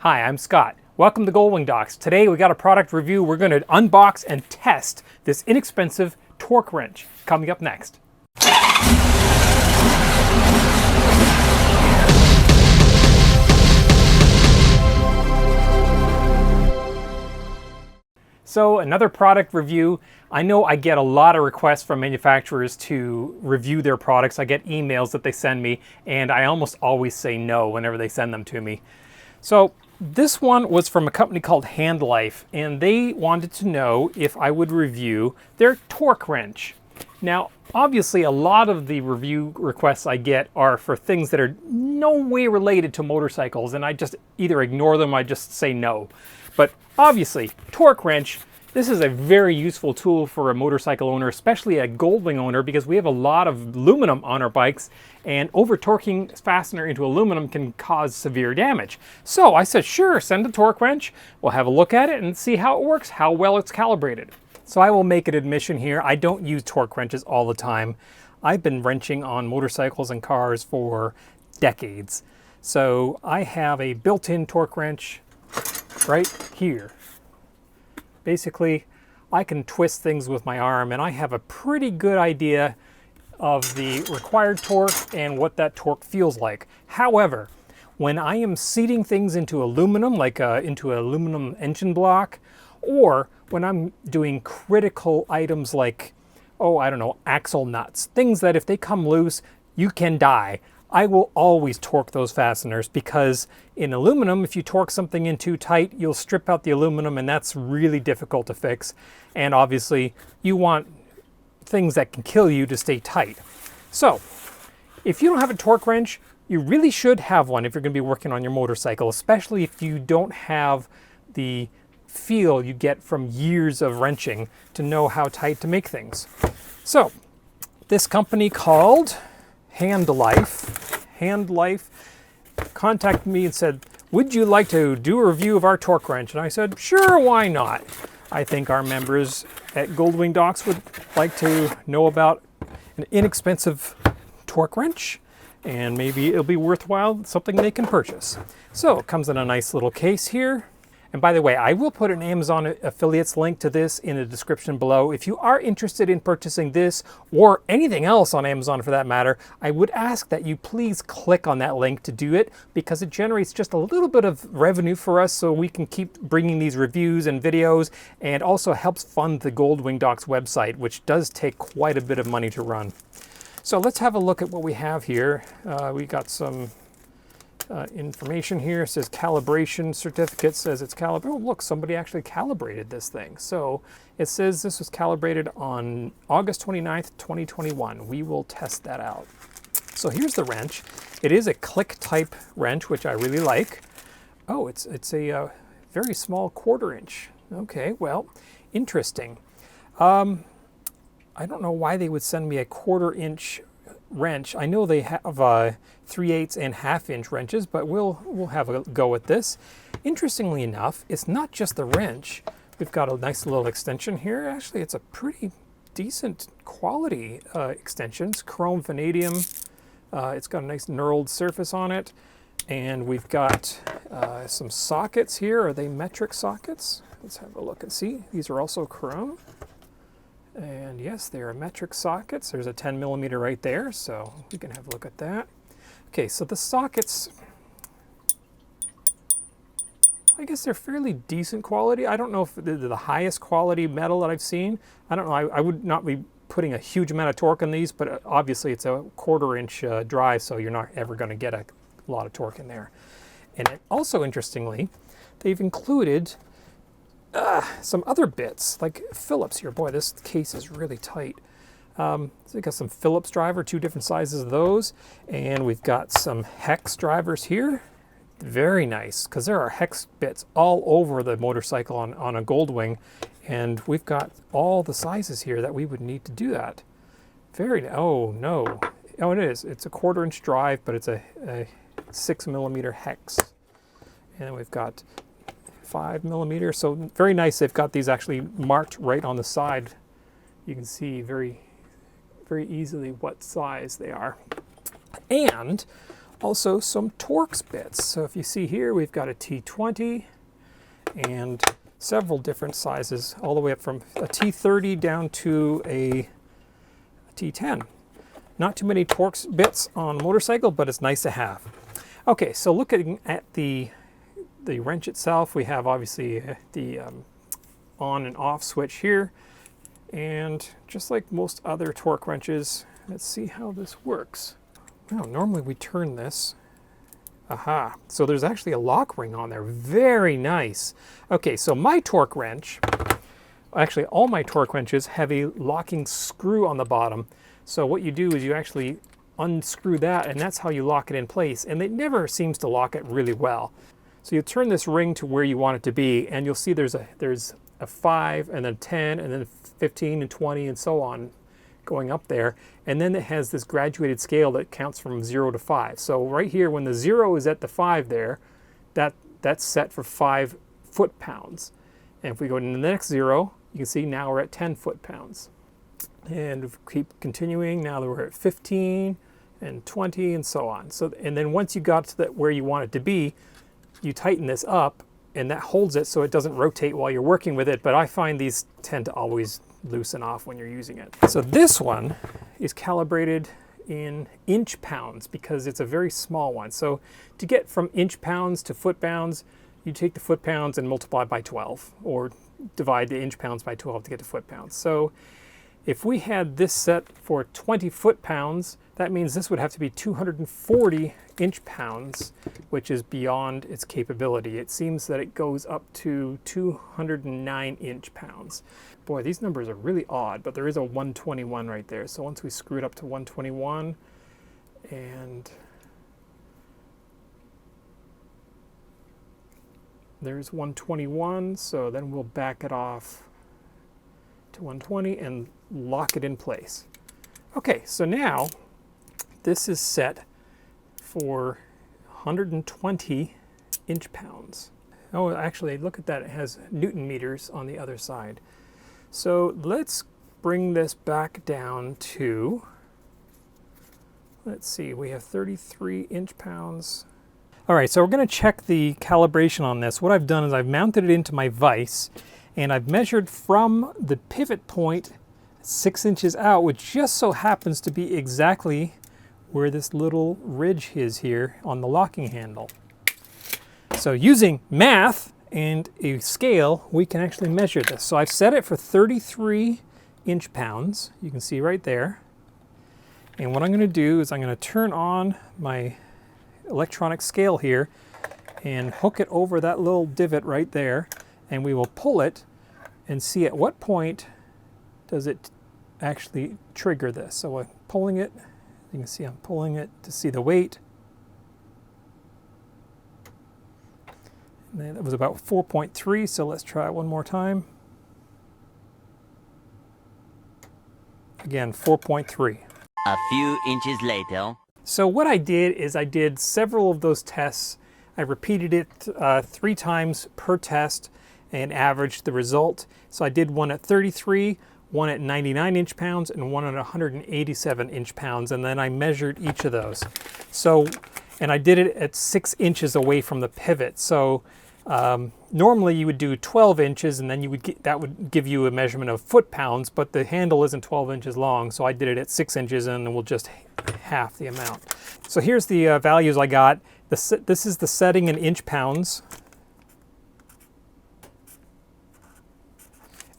Hi, I'm Scott. Welcome to Goldwing Docs. Today we got a product review. We're going to unbox and test this inexpensive torque wrench. Coming up next. So another product review. I know I get a lot of requests from manufacturers to review their products. I get emails that they send me, and I almost always say no whenever they send them to me. So this one was from a company called Hand Life, and they wanted to know if I would review their torque wrench. Now, obviously, a lot of the review requests I get are for things that are no way related to motorcycles, and I just either ignore them or I just say no. But obviously, torque wrench, this is a very useful tool for a motorcycle owner, especially a Goldwing owner, because we have a lot of aluminum on our bikes, and over-torquing fastener into aluminum can cause severe damage. So I said, sure, send a torque wrench. We'll have a look at it and see how it works, how well it's calibrated. So I will make an admission here. I don't use torque wrenches all the time. I've been wrenching on motorcycles and cars for decades. So I have a built-in torque wrench right here. Basically, I can twist things with my arm, and I have a pretty good idea of the required torque and what that torque feels like. However, when I am seating things into aluminum, like into an aluminum engine block, or when I'm doing critical items like, oh, I don't know, axle nuts, things that if they come loose, you can die, I will always torque those fasteners, because in aluminum, if you torque something in too tight, you'll strip out the aluminum, and that's really difficult to fix. And obviously, you want things that can kill you to stay tight. So, if you don't have a torque wrench, you really should have one if you're going to be working on your motorcycle, especially if you don't have the feel you get from years of wrenching to know how tight to make things. So, this company called Hand Life contacted me and said, would you like to do a review of our torque wrench? And I said, sure, why not? I think our members at Goldwing Docs would like to know about an inexpensive torque wrench, and maybe it'll be worthwhile, something they can purchase. So it comes in a nice little case here. And by the way, I will put an Amazon affiliates link to this in the description below. If you are interested in purchasing this or anything else on Amazon for that matter, I would ask that you please click on that link to do it, because it generates just a little bit of revenue for us so we can keep bringing these reviews and videos, and also helps fund the Goldwing Docs website, which does take quite a bit of money to run. So let's have a look at what we have here. We got some information here. It says calibration certificate, says it's calibrated. Oh, look, somebody actually calibrated this thing. So it says this was calibrated on August 29th, 2021. We will test that out. So here's the wrench. It is a click type wrench, which I really like. Oh, it's a very small 1/4 inch. Okay, well, interesting. I don't know why they would send me a 1/4 inch wrench. I know they have 3/8 and 1/2 inch wrenches, but we'll have a go at this. Interestingly enough, it's not just the wrench. We've got a nice little extension here. Actually, it's a pretty decent quality extension. It's chrome vanadium. It's got a nice knurled surface on it. And we've got some sockets here. Are they metric sockets? Let's have a look and see. These are also chrome. And yes, they are metric sockets. There's a 10mm right there, so we can have a look at that. Okay, so the sockets, I guess they're fairly decent quality. I don't know if they're the highest quality metal that I've seen. I don't know, I would not be putting a huge amount of torque on these, but obviously it's a 1/4 inch drive, so you're not ever going to get a lot of torque in there. And also, interestingly, they've included some other bits, like Phillips here. Boy, this case is really tight. So we got some Phillips driver, 2 different sizes of those, and we've got some hex drivers here. Very nice, because there are hex bits all over the motorcycle on a Goldwing, and we've got all the sizes here that we would need to do that. Oh no, oh it is. It's a 1/4 inch drive, but it's a 6mm hex, and then we've got 5mm. So very nice. They've got these actually marked right on the side. You can see very easily what size they are. And Also some Torx bits. So if you see here, we've got a T20 and several different sizes, all the way up from a T30 down to a T10. Not too many Torx bits on a motorcycle, but it's nice to have. Okay, so looking at the wrench itself, we have obviously the on and off switch here. And just like most other torque wrenches, let's see how this works. Now, normally we turn this. Aha, so there's actually a lock ring on there. Very nice. Okay, so my torque wrench, actually all my torque wrenches have a locking screw on the bottom. So what you do is you actually unscrew that, and that's how you lock it in place. And it never seems to lock it really well. So you turn this ring to where you want it to be, and you'll see there's a 5 and then 10 and then 15 and 20 and so on going up there. And then it has this graduated scale that counts from 0 to 5. So right here, when the 0 is at the 5 there, that's set for 5 foot-pounds. And if we go to the next 0, you can see now we're at 10 foot-pounds. And if we keep continuing, now that we're at 15 and 20 and so on. So, and then once you got to where you want it to be, you tighten this up, and that holds it so it doesn't rotate while you're working with it. But I find these tend to always loosen off when you're using it. So this one is calibrated in inch-pounds because it's a very small one. So to get from inch-pounds to foot-pounds, you take the foot-pounds and multiply by 12, or divide the inch-pounds by 12 to get to foot-pounds. So if we had this set for 20 foot-pounds, that means this would have to be 240 inch-pounds, which is beyond its capability. It seems that it goes up to 209 inch-pounds. Boy, these numbers are really odd, but there is a 121 right there. So once we screw it up to 121, and there's 121, so then we'll back it off to 120 and lock it in place. Okay, so now this is set for 120 inch-pounds. Oh, actually, look at that. It has Newton meters on the other side. So let's bring this back down to, let's see, we have 33 inch-pounds. All right, so we're going to check the calibration on this. What I've done is I've mounted it into my vise, and I've measured from the pivot point 6 inches out, which just so happens to be exactly where this little ridge is here on the locking handle. So using math and a scale, we can actually measure this. So I've set it for 33 inch-pounds. You can see right there. And what I'm going to do is I'm going to turn on my electronic scale here and hook it over that little divot right there, and we will pull it and see at what point does it actually trigger this. So I'm pulling it. You can see I'm pulling it to see the weight. And that was about 4.3, so let's try it one more time. Again, 4.3. A few inches later. So what I did is I did several of those tests. I repeated it 3 times per test and averaged the result. So I did one at 33, one at 99 inch-pounds, and one at 187 inch-pounds, and then I measured each of those. So, and I did it at 6 inches away from the pivot. So normally you would do 12 inches, and then you would that would give you a measurement of foot-pounds, but the handle isn't 12 inches long, so I did it at 6 inches, and then we'll just half the amount. So here's the values I got. This is the setting in inch-pounds.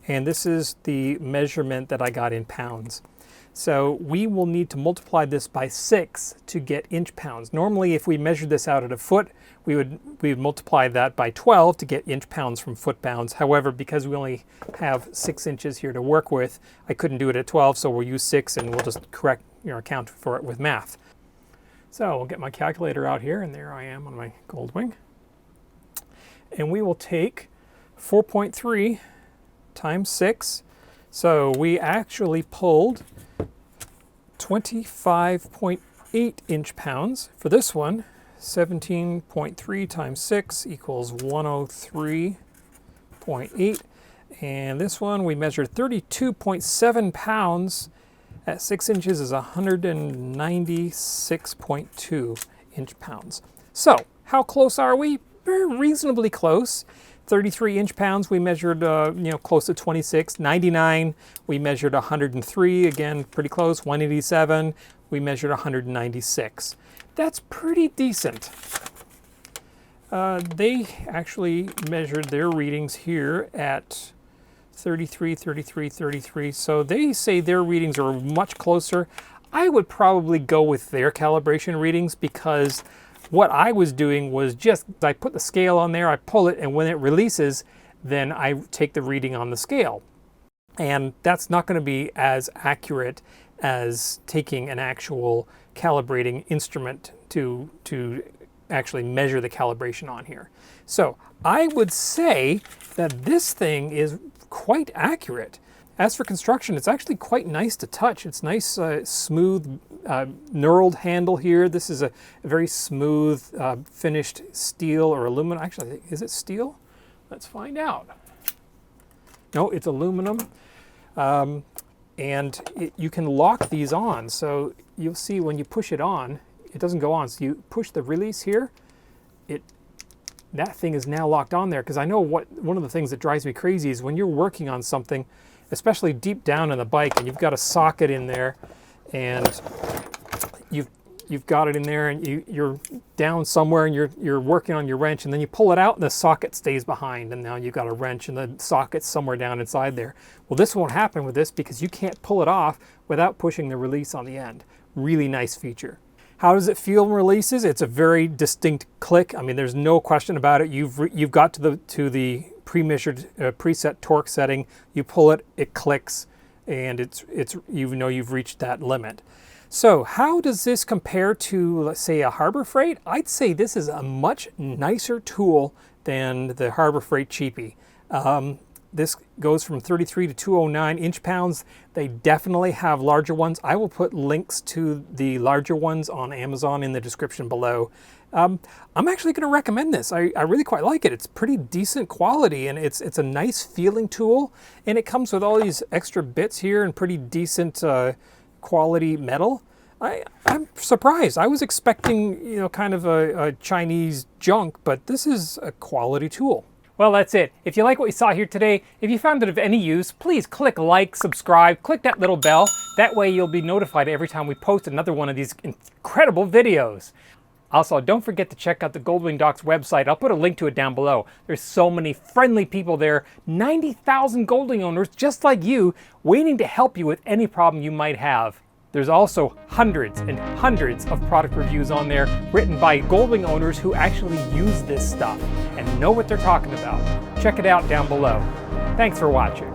And this is the measurement that I got in pounds. So we will need to multiply this by 6 to get inch-pounds. Normally, if we measured this out at a foot, we would multiply that by 12 to get inch-pounds from foot-pounds. However, because we only have 6 inches here to work with, I couldn't do it at 12, so we'll use 6 and we'll just account for it with math. So we'll get my calculator out here, and there I am on my Goldwing. And we will take 4.3 times 6. So we actually pulled 25.8 inch-pounds. For this one, 17.3 times 6 equals 103.8. And this one we measured 32.7 pounds at 6 inches is 196.2 inch-pounds. So, how close are we? Very reasonably close. 33 inch-pounds, we measured, close to 26. 99, we measured 103, again, pretty close. 187, we measured 196. That's pretty decent. They actually measured their readings here at 33, 33, 33. So they say their readings are much closer. I would probably go with their calibration readings because what I was doing was just, I put the scale on there, I pull it, and when it releases, then I take the reading on the scale. And that's not going to be as accurate as taking an actual calibrating instrument to actually measure the calibration on here. So I would say that this thing is quite accurate. As for construction, it's actually quite nice to touch. It's nice, smooth, knurled handle here. This is a very smooth, finished steel or aluminum. Actually, is it steel? Let's find out. No, it's aluminum. You can lock these on. So you'll see when you push it on, it doesn't go on. So you push the release here, that thing is now locked on there. Because I know one of the things that drives me crazy is when you're working on something, especially deep down in the bike, and you've got a socket in there, and you've got it in there, and you're down somewhere, and you're working on your wrench, and then you pull it out, and the socket stays behind, and now you've got a wrench, and the socket's somewhere down inside there. Well, this won't happen with this because you can't pull it off without pushing the release on the end. Really nice feature. How does it feel when releases? It's a very distinct click. I mean, there's no question about it. You've got to the pre-measured preset torque setting. You pull it, it clicks, and you've reached that limit. So how does this compare to, let's say, a Harbor Freight? I'd say this is a much nicer tool than the Harbor Freight cheapie. This goes from 33 to 209 inch-pounds. They definitely have larger ones. I will put links to the larger ones on Amazon in the description below. I'm actually going to recommend this. I really quite like it. It's pretty decent quality, and it's a nice feeling tool, and it comes with all these extra bits here and pretty decent quality metal. I'm surprised. I was expecting, kind of a Chinese junk, but this is a quality tool. Well, that's it. If you like what you saw here today, if you found it of any use, please click like, subscribe, click that little bell. That way you'll be notified every time we post another one of these incredible videos. Also, don't forget to check out the Goldwing Docs website. I'll put a link to it down below. There's so many friendly people there, 90,000 Goldwing owners just like you, waiting to help you with any problem you might have. There's also hundreds and hundreds of product reviews on there written by Goldwing owners who actually use this stuff and know what they're talking about. Check it out down below. Thanks for watching.